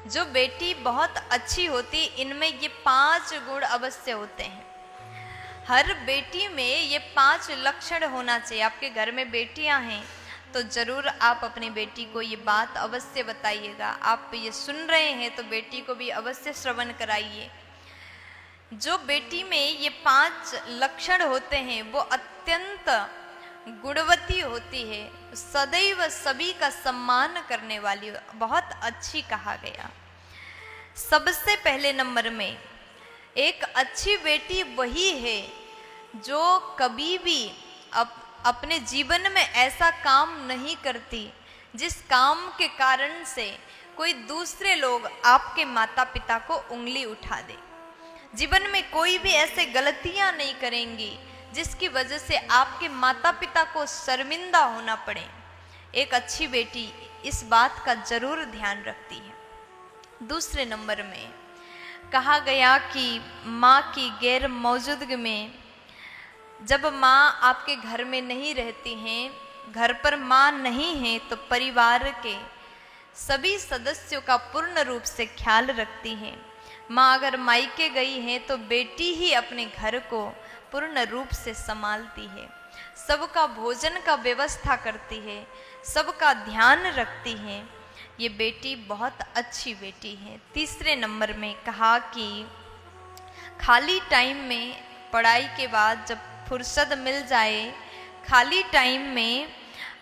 जो बेटी बहुत अच्छी होती, इनमें ये 5 गुण अवश्य होते हैं। हर बेटी में ये 5 लक्षण होना चाहिए। आपके घर में बेटियां हैं तो जरूर आप अपनी बेटी को ये बात अवश्य बताइएगा। आप ये सुन रहे हैं तो बेटी को भी अवश्य श्रवण कराइए। जो बेटी में ये 5 लक्षण होते हैं वो अत्यंत गुणवती होती है, सदैव सभी का सम्मान करने वाली, बहुत अच्छी कहा गया। सबसे पहले नंबर में एक अच्छी बेटी वही है जो कभी भी अपने जीवन में ऐसा काम नहीं करती जिस काम के कारण से कोई दूसरे लोग आपके माता पिता को उंगली उठा दे। जीवन में कोई भी ऐसे गलतियां नहीं करेंगी जिसकी वजह से आपके माता पिता को शर्मिंदा होना पड़े। एक अच्छी बेटी इस बात का जरूर ध्यान रखती है। दूसरे नंबर में कहा गया कि माँ की गैर मौजूदगी में, जब माँ आपके घर में नहीं रहती हैं, घर पर माँ नहीं है, तो परिवार के सभी सदस्यों का पूर्ण रूप से ख्याल रखती हैं। माँ अगर मायके गई है तो बेटी ही अपने घर को पूर्ण रूप से संभालती है, सबका भोजन का व्यवस्था करती है, सबका ध्यान रखती है। ये बेटी बहुत अच्छी बेटी है। तीसरे नंबर में कहा कि खाली टाइम में, पढ़ाई के बाद जब फुर्सत मिल जाए, खाली टाइम में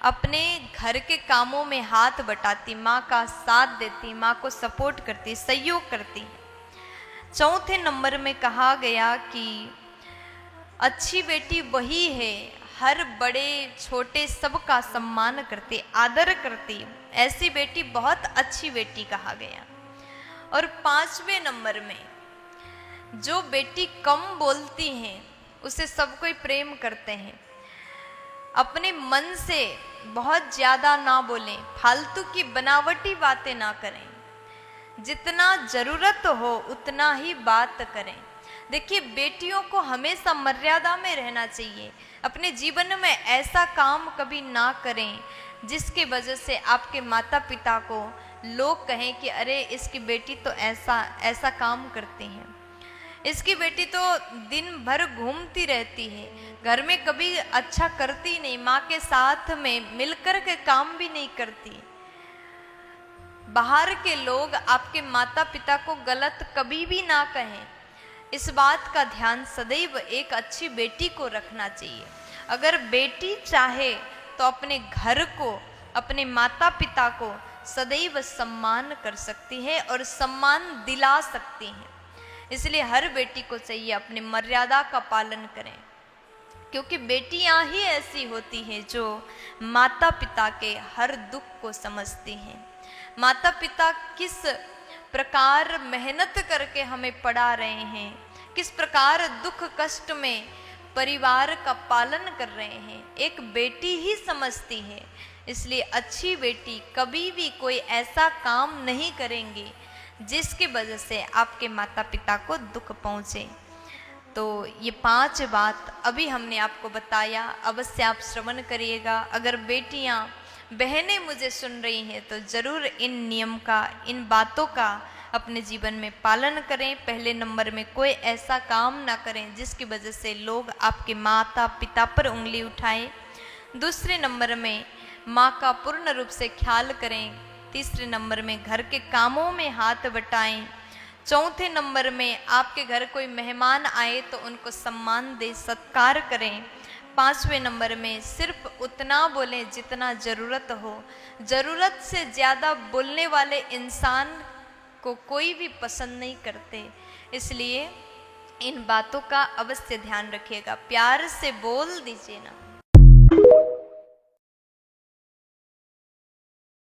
अपने घर के कामों में हाथ बटाती, माँ का साथ देती, माँ को सपोर्ट करती, सहयोग करती। चौथे नंबर में कहा गया कि अच्छी बेटी वही है हर बड़े छोटे सबका सम्मान करती, आदर करती। ऐसी बेटी बहुत अच्छी बेटी कहा गया। और 5वें नंबर में जो बेटी कम बोलती हैं उसे सब कोई प्रेम करते हैं। अपने मन से बहुत ज़्यादा ना बोलें, फालतू की बनावटी बातें ना करें, जितना ज़रूरत हो उतना ही बात करें। देखिए, बेटियों को हमेशा मर्यादा में रहना चाहिए। अपने जीवन में ऐसा काम कभी ना करें जिसके वजह से आपके माता पिता को लोग कहें कि अरे इसकी बेटी तो ऐसा काम करती है, इसकी बेटी तो दिन भर घूमती रहती है, घर में कभी अच्छा करती नहीं, माँ के साथ में मिलकर के काम भी नहीं करती। बाहर के लोग आपके माता पिता को गलत कभी भी ना कहें, इस बात का ध्यान सदैव एक अच्छी बेटी को रखना चाहिए। अगर बेटी चाहे तो अपने घर को, अपने माता पिता को सदैव सम्मान कर सकती है और सम्मान दिला सकती है। इसलिए हर बेटी को चाहिए अपनी मर्यादा का पालन करें, क्योंकि बेटियां ही ऐसी होती हैं जो माता पिता के हर दुख को समझती हैं। माता पिता किस प्रकार मेहनत करके हमें पढ़ा रहे हैं, किस प्रकार दुख कष्ट में परिवार का पालन कर रहे हैं, एक बेटी ही समझती है। इसलिए अच्छी बेटी कभी भी कोई ऐसा काम नहीं करेंगी जिसकी वजह से आपके माता पिता को दुख पहुँचे। तो ये 5 बात अभी हमने आपको बताया, अवश्य आप श्रवण करिएगा। अगर बेटियां बहनें मुझे सुन रही हैं तो ज़रूर इन नियम का, इन बातों का अपने जीवन में पालन करें। पहले नंबर में कोई ऐसा काम ना करें जिसकी वजह से लोग आपके माता पिता पर उंगली उठाएं। दूसरे नंबर में माँ का पूर्ण रूप से ख्याल करें। तीसरे नंबर में घर के कामों में हाथ बटाएं। चौथे नंबर में आपके घर कोई मेहमान आए तो उनको सम्मान दे, सत्कार करें। 5वें नंबर में सिर्फ उतना बोलें जितना ज़रूरत हो। ज़रूरत से ज़्यादा बोलने वाले इंसान को कोई भी पसंद नहीं करते, इसलिए इन बातों का अवश्य ध्यान रखिएगा। प्यार से बोल दीजिए ना।